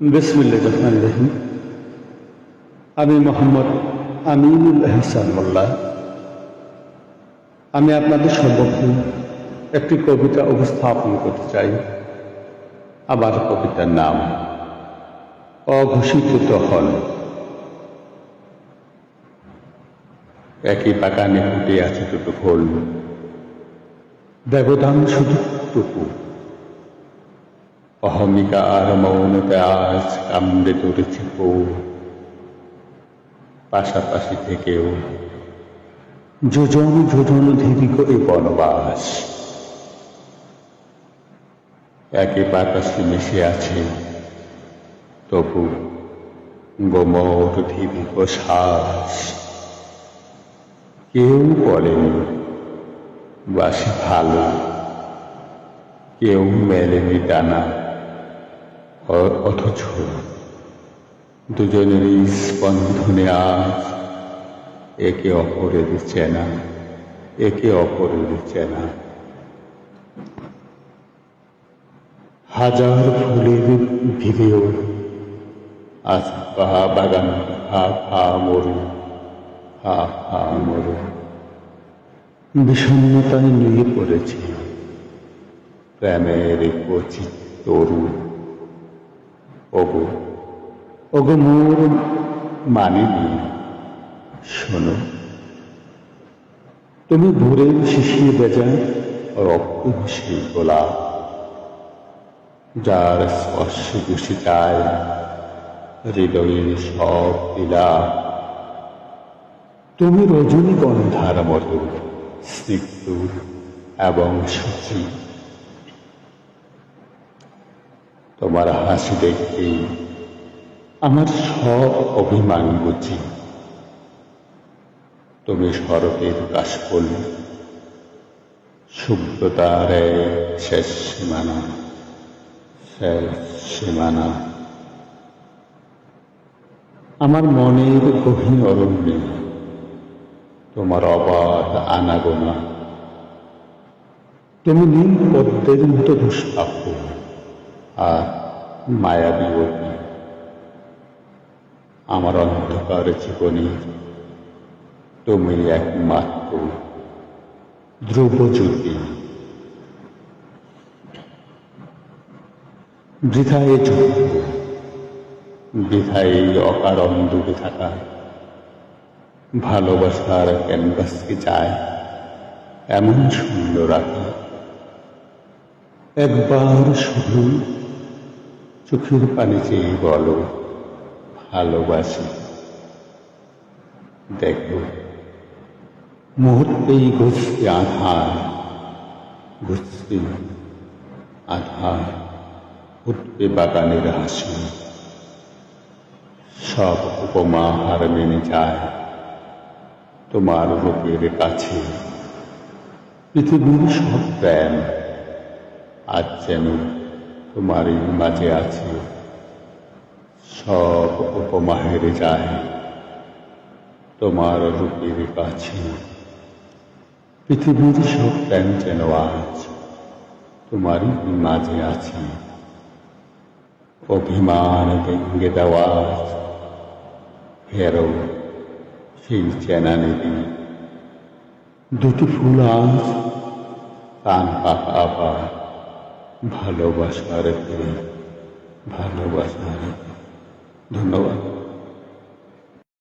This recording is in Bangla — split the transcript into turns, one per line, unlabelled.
বিসমিল্লাহির রহমানির রহিম। আমি মোহাম্মদ আমিনুল ইহসান মোল্লা। আমি আপনাদের সম্মুখে একটি কবিতা উপস্থাপন করতে চাই। আমার কবিতার নাম অঘোষিত দহন। একই বাগানে ফুটে আছে দুটো ফুল, ব্যবধান শুধু টুকু। অহমিকা আর মৌনতে আজ কামড়ে ধরেছে বউ। পাশাপাশি থেকেও যোজন যোজন দীর্ঘ এই বনবাস। একে বাতাসে মিশে আছে তবু গোমর দীর্ঘ শ্বাস। কেউ বলেনি বাসি ভালো, কেউ মেলেনি ডানা, অথচ দুজনেরই স্পন্দনে আজ একে অপরের চেনা, একে অপরের চেনা। হাজার ফুলের ভিড়েও আজ বাগান হা হা মরু, হা হা মরু। বিষণ্ণতায় নুয়ে পড়েছে প্রেমের কচি তরু। ওগো ওগো মোর মানিনি, শোনো, তুমি ভোরের শিশির বেজা রক্ত সেই গোলাপ, যার স্পর্শে বসে যায় হৃদয়ের সব লীলা। তুমি রজনীগন্ধার মতো স্নিগ্ধ এবং সুখী। তোমার হাসি দেখতে আমার সব অভিমান বুঝি। তুমি শরতের কাশফুল, শুভ্রতার শেষ সীমানা, শেষ সীমানা। আমার মনের গহীন অরণ্যে তোমার অবাধ আনাগোনা। তুমি নীল পদ্মের মতো দুষ্প্রাপ্য আর মায়াবী অতি। আমার অন্ধকার জীবনে তুমি একমাত্র ধ্রুবজ্যোতি। বৃথায় যুদ্ধ, বৃথায় অকারণ ডুবে থাকা ভালোবাসার ক্যানভাসকে চায় এমন সুন্দর রাখা। একবার শুধু চোখের পানি চেয়ে বলো ভালোবাসি। দেখো মুহূর্তেই ঘুষতে আধার, ঘুষতে আধার, উঠবে বাগানের হাসি। সব উপমা হার মেনে যায় তোমার রূপের কাছে। পৃথিবীর সব প্রেম আজ যেন তোমারই মাঝে আছে। সব উপমা হেরে যায় তোমার রূপের কাছে। পৃথিবীর সব প্রেম যেন আজ তোমারই মাঝে আছে। অভিমান ভেঙে দেওয়া ফেরো সেই চেনা নেবি। দুটি ফুল আজ কান পাকা আবার ভালোবাসার ফিরে, ভালোবাসার। ধন্যবাদ।